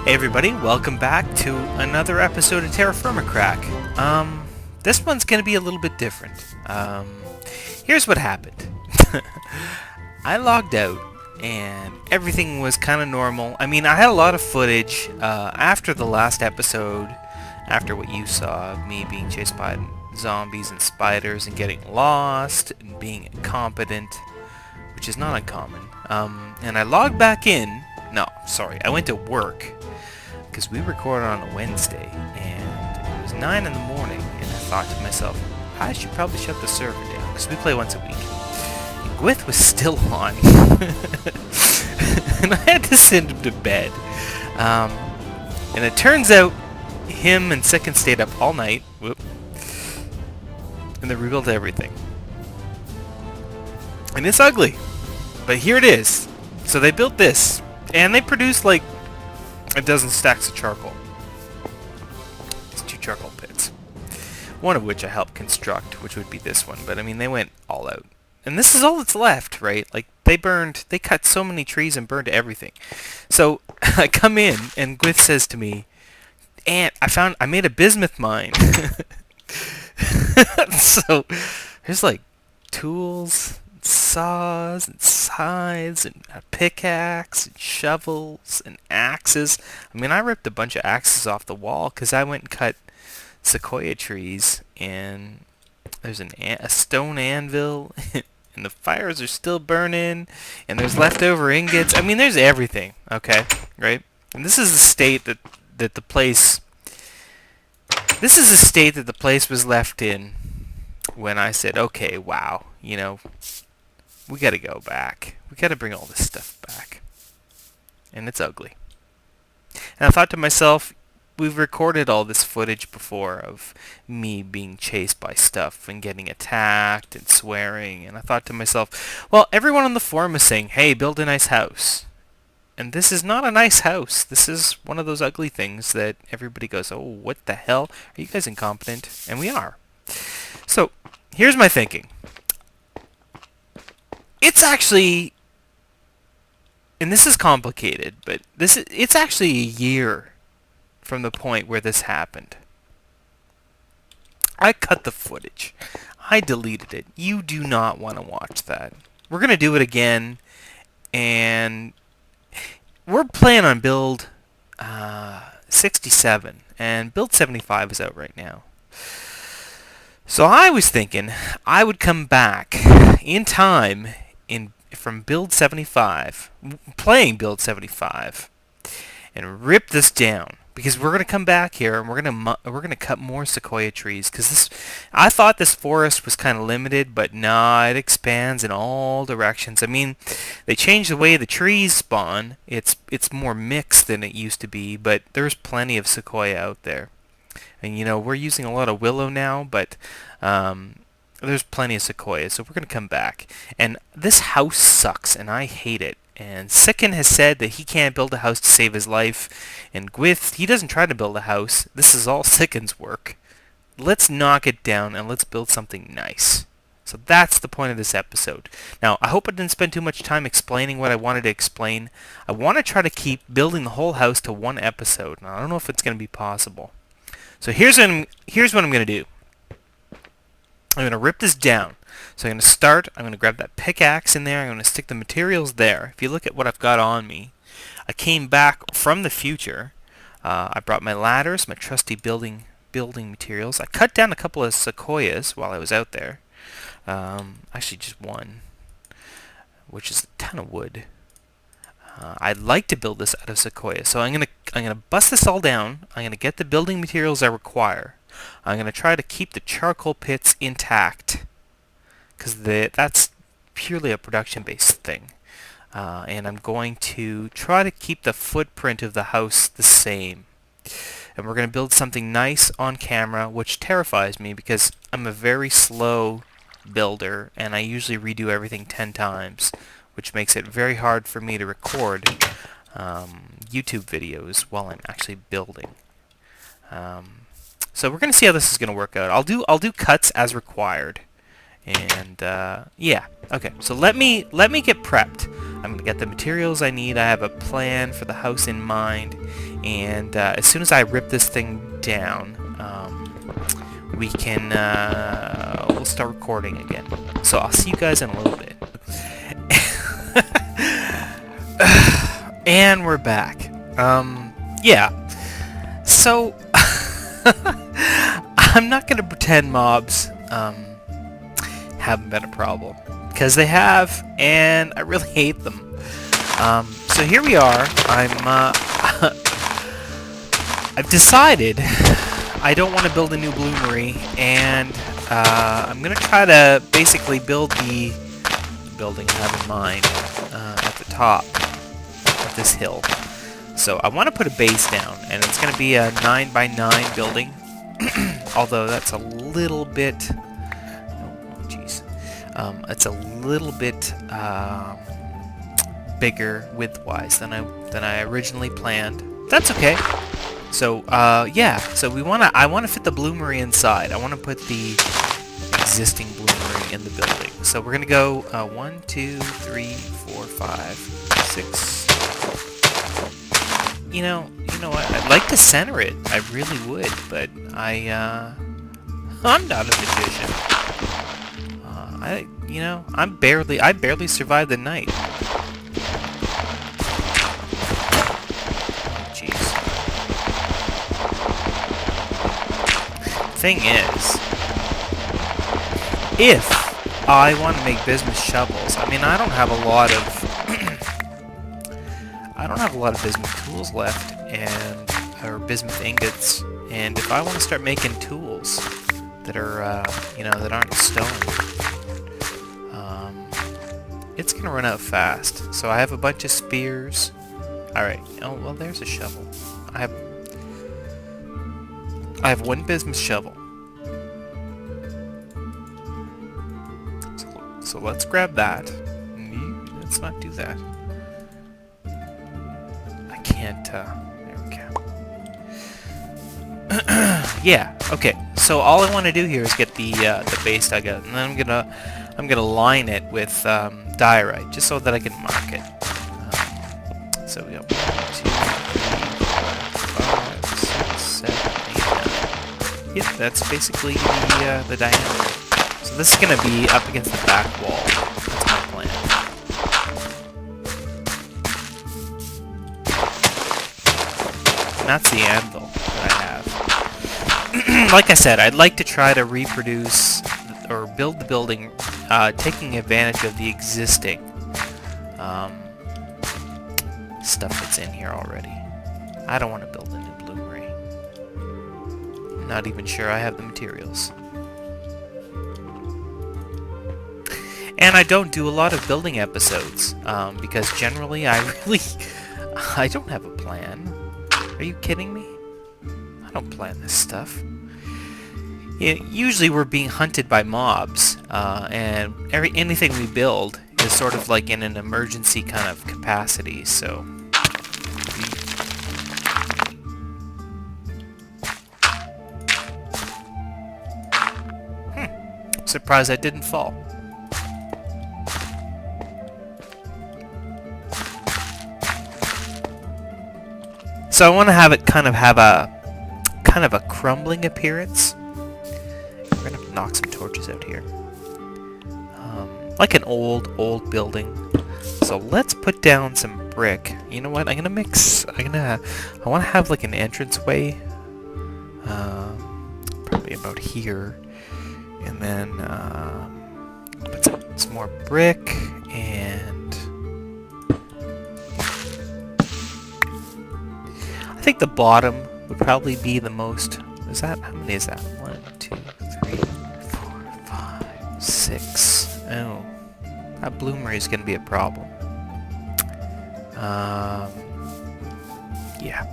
Hey everybody, welcome back to another episode of Terrafirmacrack. This one's gonna be a little bit different. Here's what happened. I logged out and everything was kind of normal. I mean, I had a lot of footage after the last episode, after what you saw of me being chased by zombies and spiders and getting lost and being incompetent, which is not uncommon. And I logged back in. No, sorry, I went to work because we recorded on a Wednesday and it was 9 in the morning and I thought to myself, I should probably shut the server down because we play once a week. And Gwith was still on and I had to send him to bed. And it turns out him and Second stayed up all night. Whoop. And they rebuilt everything. And it's ugly. But here it is. So they built this. And they produced like a dozen stacks of charcoal. It's 2 charcoal pits. One of which I helped construct, which would be this one. But I mean, they went all out. And this is all that's left, right? Like, they cut so many trees and burned everything. So I come in and Gwith says to me, Aunt, I made a bismuth mine. So there's like tools, saws and scythes and a pickaxe and shovels and axes. I mean, I ripped a bunch of axes off the wall because I went and cut sequoia trees, and there's a stone anvil and the fires are still burning and there's leftover ingots. I mean, there's everything, okay, right? And this is the state that the place was left in when I said, okay, wow, you know, we gotta go back. We gotta bring all this stuff back. And it's ugly. And I thought to myself, we've recorded all this footage before of me being chased by stuff and getting attacked and swearing. And I thought to myself, well, everyone on the forum is saying, hey, build a nice house. And this is not a nice house. This is one of those ugly things that everybody goes, oh, what the hell? Are you guys incompetent? And we are. So, here's my thinking. It's actually, and this is complicated, but it's actually a year from the point where this happened. I cut the footage. I deleted it. You do not want to watch that. We're going to do it again, and we're playing on build 67, and build 75 is out right now. So I was thinking I would come back in time from build 75, playing build 75, and rip this down, because we're gonna come back here and we're gonna cut more sequoia trees, because I thought this forest was kind of limited, but nah, it expands in all directions. I mean, they changed the way the trees spawn. It's more mixed than it used to be, but there's plenty of sequoia out there. And you know, we're using a lot of willow now, but there's plenty of sequoia, so we're going to come back. And this house sucks, and I hate it. And Sicken has said that he can't build a house to save his life. And Gwith, he doesn't try to build a house. This is all Sicken's work. Let's knock it down, and let's build something nice. So that's the point of this episode. Now, I hope I didn't spend too much time explaining what I wanted to explain. I want to try to keep building the whole house to one episode. Now, I don't know if it's going to be possible. So here's what I'm going to do. I'm going to rip this down. So I'm going to start, I'm going to grab that pickaxe in there, I'm going to stick the materials there. If you look at what I've got on me, I came back from the future. I brought my ladders, my trusty building materials. I cut down a couple of sequoias while I was out there. Actually just one, which is a ton of wood. I'd like to build this out of sequoia. So I'm gonna bust this all down. I'm gonna get the building materials I require. I'm gonna try to keep the charcoal pits intact, because that's purely a production-based thing. And I'm going to try to keep the footprint of the house the same. And we're gonna build something nice on camera, which terrifies me because I'm a very slow builder, and I usually redo everything 10 times. Which makes it very hard for me to record YouTube videos while I'm actually building. So we're going to see how this is going to work out. I'll do cuts as required, and yeah. Okay. So let me get prepped. I'm going to get the materials I need. I have a plan for the house in mind. And as soon as I rip this thing down, we can, we'll start recording again. So I'll see you guys in a little bit. And we're back. Yeah. So, I'm not going to pretend mobs haven't been a problem. Because they have, and I really hate them. So here we are. I've decided I don't want to build a new bloomery, and I'm going to try to basically build the building I have in mind at the top of this hill. So I want to put a base down, and it's going to be a 9x9 building. Although that's a little bit... Oh, jeez. It's a little bit bigger width-wise than I originally planned. That's okay. So yeah. So I want to fit the bloomery inside. I want to put the existing bloomery in the building. So we're gonna go 1, 2, 3, 4, 5, 6. You know what? I'd like to center it. I really would, but I'm not a magician. I barely survived the night. Jeez. Thing is, if I want to make business shovels, I mean, I don't have a lot of bismuth tools left, or bismuth ingots, and if I want to start making tools that are, that aren't stone, it's gonna run out fast. So I have a bunch of spears. Alright, oh, well, there's a shovel. I have one bismuth shovel. So let's grab that. Let's not do that. I can't, there we go. Yeah, okay. So all I want to do here is get the base dug out, and then I'm gonna line it with diorite, just so that I can mark it. So we got 1, 2, 3, 4, 5, 6, 7, 8, 9. Yep, that's basically the diameter. So this is gonna be up against the back wall. That's my plan. And that's the anvil that I have. Like I said, I'd like to try to reproduce or build the building, taking advantage of the existing stuff that's in here already. I don't want to build a new bloomery. I'm not even sure I have the materials. And I don't do a lot of building episodes, because generally I don't have a plan. Are you kidding me? I don't plan this stuff. Usually we're being hunted by mobs, and anything we build is sort of like in an emergency kind of capacity, so... Surprised I didn't fall. So I want to have it kind of a crumbling appearance. We're gonna knock some torches out here. Like an old building. So let's put down some brick. You know what? I want to have like an entranceway. Probably about here. And then put some more brick and I think the bottom would probably be the most. How many is that? 1, 2, 3, 4, 5, 6. Oh, that bloomery is going to be a problem. Yeah,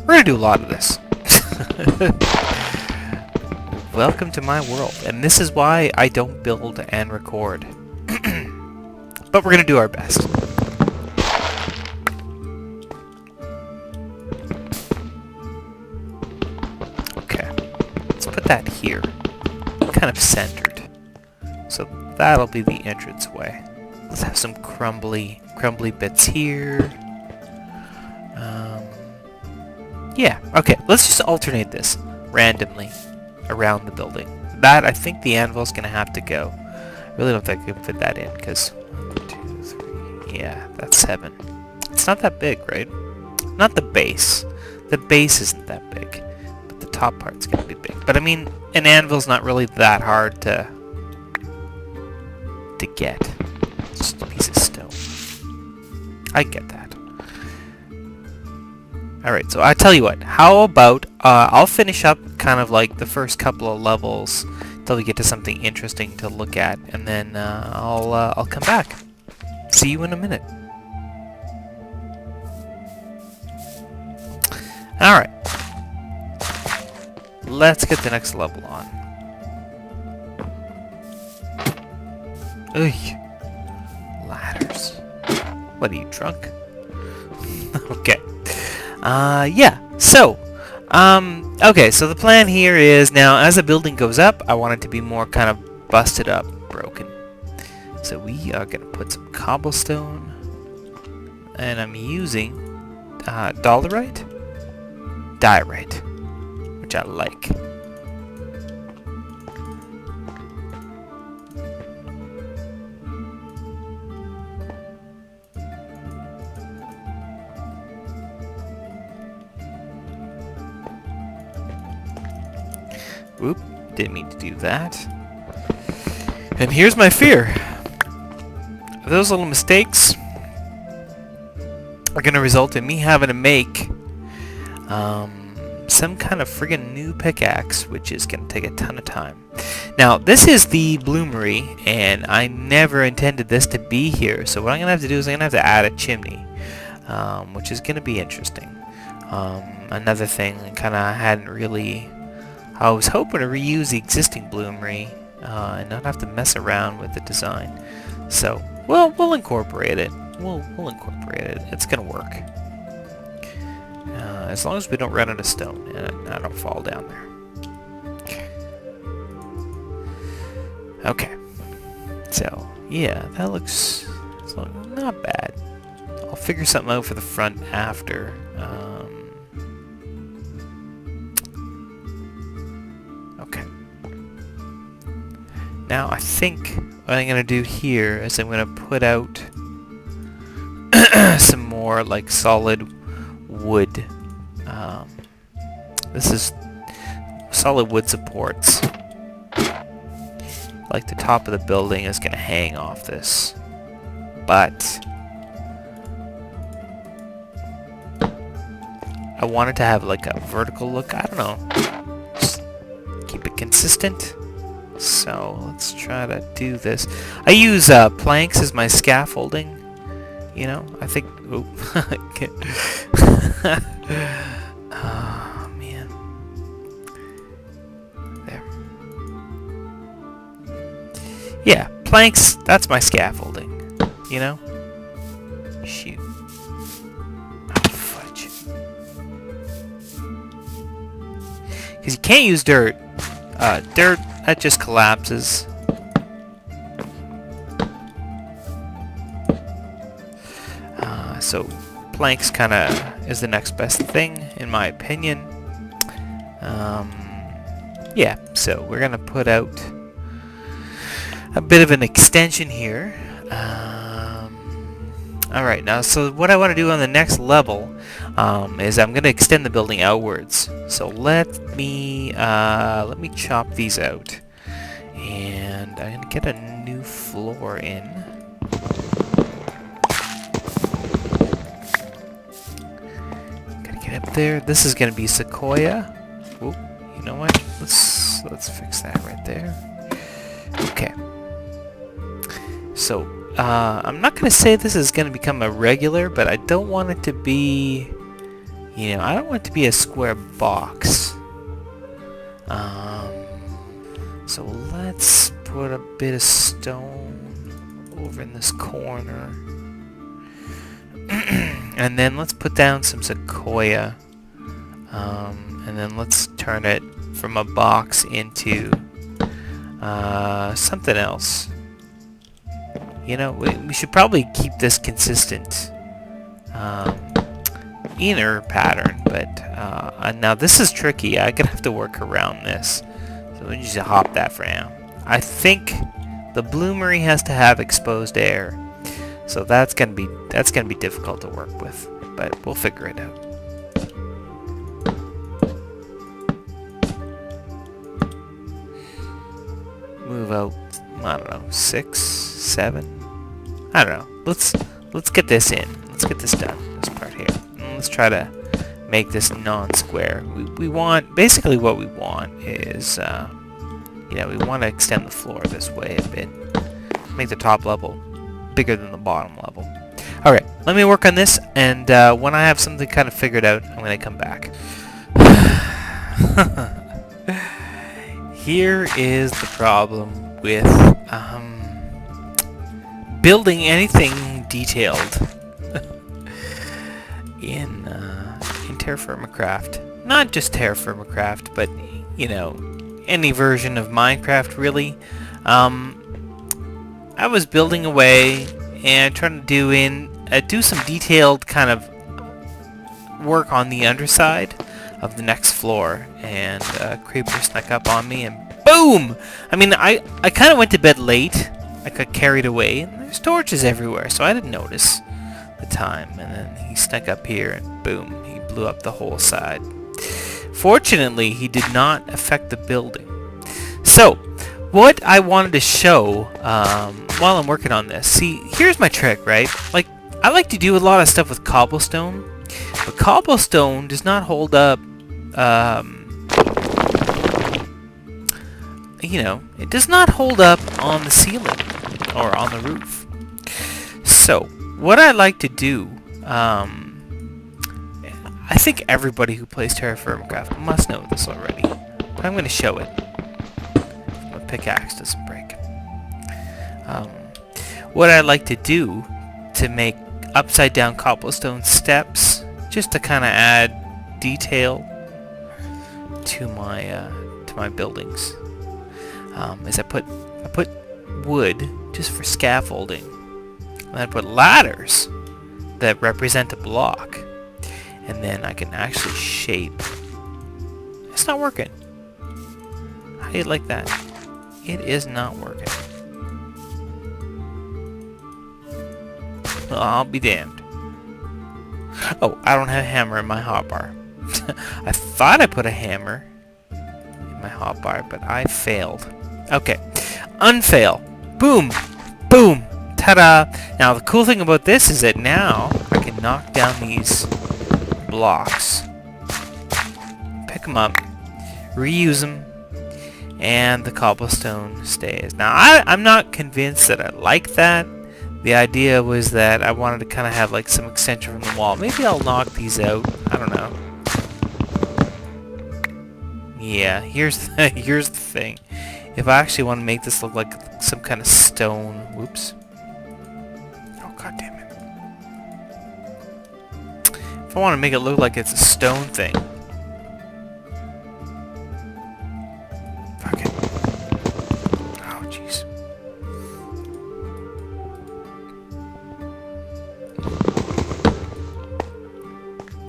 we're going to do a lot of this. Welcome to my world, and this is why I don't build and record. But we're going to do our best. Okay, let's put that here, kind of centered. So that'll be the entranceway. Let's have some crumbly bits here. Yeah, okay, let's just alternate this randomly around the building. That, I think the anvil's gonna have to go. I really don't think I can fit that in, because 1, 2, 3, yeah, that's 7. It's not that big, right? Not the base. The base isn't that big, but the top part's gonna be big. But I mean, an anvil's not really that hard to get. It's just a piece of stone. I get that. Alright, so I tell you what, how about I'll finish up kind of like the first couple of levels until we get to something interesting to look at, and then I'll come back. See you in a minute. Alright. Let's get the next level on. Ugh. Ladders. What are you, drunk? Okay. Yeah, so, okay, so the plan here is now as the building goes up, I want it to be more kind of busted up, broken. So we are going to put some cobblestone, and I'm using, dolerite? Diorite, which I like. Oop, didn't mean to do that. And here's my fear. Those little mistakes are going to result in me having to make some kind of friggin' new pickaxe, which is going to take a ton of time. Now, this is the bloomery, and I never intended this to be here, so what I'm going to have to do is I'm going to have to add a chimney, which is going to be interesting. Another thing I kind of hadn't really... I was hoping to reuse the existing bloomery and not have to mess around with the design. So, well, we'll incorporate it. We'll incorporate it. It's gonna work. As long as we don't run out of stone and I don't fall down there. Okay. So, yeah, that looks not bad. I'll figure something out for the front after. Okay. Now I think what I'm gonna do here is I'm gonna put out some more like solid wood. This is solid wood supports. Like the top of the building is gonna hang off this, but I wanted to have like a vertical look. I don't know. Just keep it consistent. So let's try to do this. I use planks as my scaffolding. You know, I think. Oh, oh man. There. Yeah, planks. That's my scaffolding. You know. Shoot. Oh, fudge. Because you can't use dirt. Dirt. That just collapses. So planks kind of is the next best thing, in my opinion. Yeah, so we're gonna put out a bit of an extension here. Alright, now so what I want to do on the next level is I'm gonna extend the building outwards. So let me chop these out, and I'm gonna get a new floor in. Gotta get up there. This is gonna be sequoia. Ooh, you know what? Let's fix that right there. Okay. So I'm not gonna say this is gonna become a regular, but I don't want it to be, you know, I don't want it to be a square box. So let's put a bit of stone over in this corner. And then let's put down some sequoia. And then let's turn it from a box into something else. You know, we should probably keep this consistent inner pattern, but now this is tricky. I'm gonna have to work around this. So we just hop that for now. I think the bloomery has to have exposed air, so that's gonna be difficult to work with, but we'll figure it out. Move out, I don't know, 6, 7. I don't know. Let's get this in. Let's get this done. This part here. And let's try to make this non-square. We want, basically what we want is, you know, we want to extend the floor this way a bit. Make the top level bigger than the bottom level. Alright, let me work on this, and when I have something kind of figured out, I'm going to come back. Here is the problem with building anything detailed in Terrafirmacrack. Not just Terrafirmacrack, but you know, any version of Minecraft really. I was building away and trying to do some detailed kind of work on the underside of the next floor, and creeper snuck up on me and boom! I mean, I kind of went to bed late. I got carried away, and there's torches everywhere, so I didn't notice the time. And then he snuck up here, and boom, he blew up the whole side. Fortunately, he did not affect the building. So, what I wanted to show while I'm working on this, see, here's my trick, right? Like, I like to do a lot of stuff with cobblestone, but cobblestone does not hold up, you know, it does not hold up on the ceiling or on the roof. So, what I like to do, I think everybody who plays Terrafirmacrack must know this already, but I'm going to show it. My pickaxe doesn't break. What I like to do to make upside down cobblestone steps, just to kind of add detail to my buildings, is I put wood just for scaffolding, and I put ladders that represent a block, and then I can actually shape. It's not working. How do you like that? It is not working. Well, I'll be damned. Oh, I don't have a hammer in my hotbar. I thought I put a hammer in my hotbar, but I failed. Okay, unfail. Boom, boom, ta-da. Now the cool thing about this is that now I can knock down these blocks, pick them up, reuse them, and the cobblestone stays. Now I'm not convinced that I like that. The idea was that I wanted to kind of have like some extension from the wall. Maybe I'll knock these out. I don't know. Yeah, here's the thing. If I actually want to make this look like some kind of stone, whoops. Oh, god damn it. If I want to make it look like it's a stone thing. Fuck it. Oh, jeez.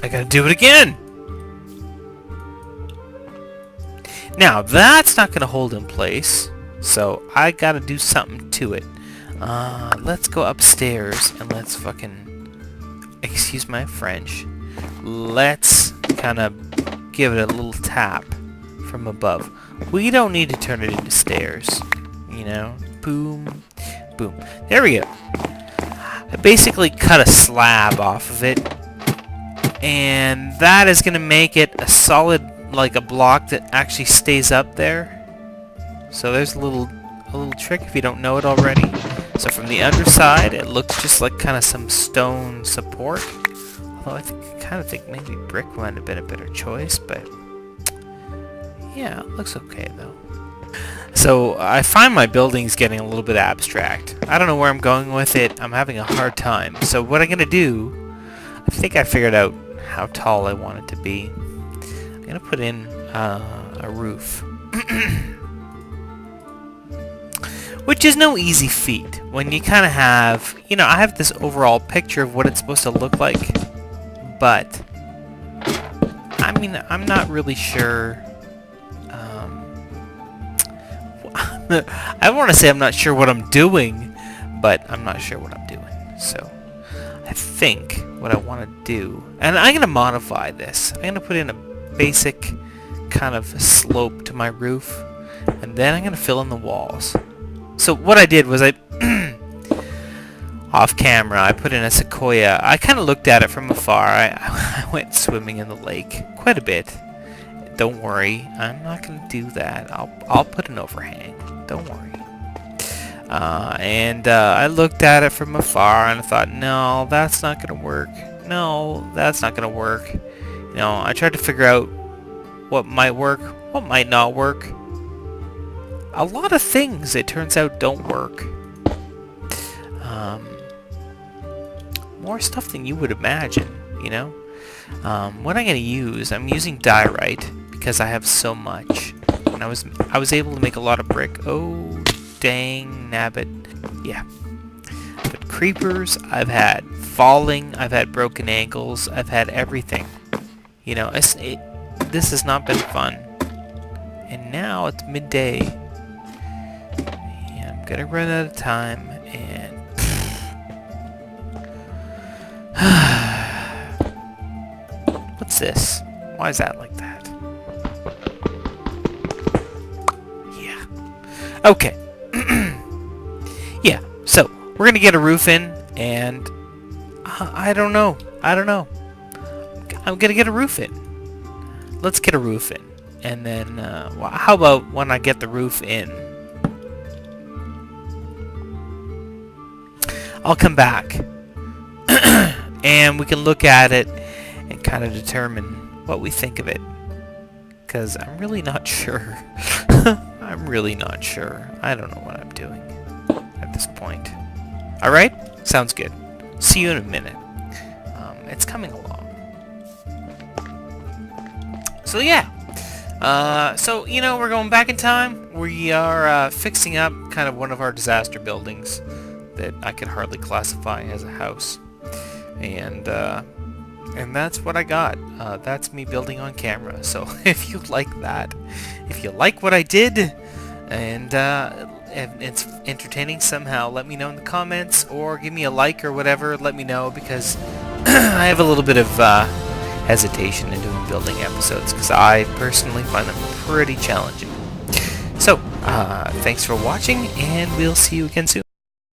I gotta do it again! Now, that's not gonna hold in place, so I gotta do something to it. Let's go upstairs and let's fucking, excuse my French, let's kind of give it a little tap from above. We don't need to turn it into stairs, you know? Boom, boom. There we go. I basically cut a slab off of it, and that is gonna make it a solid, like a block that actually stays up there. So there's a little trick if you don't know it already. So from the underside, it looks just like kind of some stone support. Although I kind of think maybe brick might have been a better choice, but yeah, it looks okay though. So I find my building's getting a little bit abstract. I don't know where I'm going with it. I'm having a hard time. So what I'm gonna do, I think I figured out how tall I want it to be. I'm gonna put in a roof. which is no easy feat when you kind of have, I have this overall picture of what it's supposed to look like, but I mean, I'm not really sure. I don't want to say I'm not sure what I'm doing, but I'm not sure what I'm doing. So I think what I want to do, and I'm going to modify this. I'm going to put in a basic kind of slope to my roof, and then I'm going to fill in the walls. So what I did was off camera, I put in a sequoia. I kind of looked at it from afar. I went swimming in the lake quite a bit. Don't worry, I'm not going to do that. I'll put an overhang. Don't worry. I looked at it from afar and I thought, no, that's not going to work. No, that's not going to work. I tried to figure out what might work, what might not work. A lot of things, it turns out, don't work. More stuff than you would imagine, What I'm going to use, I'm using diorite because I have so much. And I was able to make a lot of brick. Oh, dang nabbit. Yeah. But creepers, I've had falling, I've had broken ankles, I've had everything. This has not been fun. And now it's midday. Yeah, I'm gonna run out of time, and what's this? Why is that like that? Yeah. Okay. Yeah, so we're gonna get a roof in, and I don't know. I'm gonna get a roof in. Let's get a roof in, and then how about when I get the roof in, I'll come back and we can look at it and kind of determine what we think of it, because I'm really not sure. I'm really not sure. I don't know what I'm doing at this point. Alright? Sounds good. See you in a minute. It's coming along. So yeah. We're going back in time. We are fixing up kind of one of our disaster buildings that I could hardly classify as a house. And that's what I got. That's me building on camera. So if you like that, if you like what I did, and it's entertaining somehow, let me know in the comments, or give me a like or whatever. Let me know, because I have a little bit of hesitation in doing building episodes, because I personally find them pretty challenging. So, thanks for watching, and we'll see you again soon.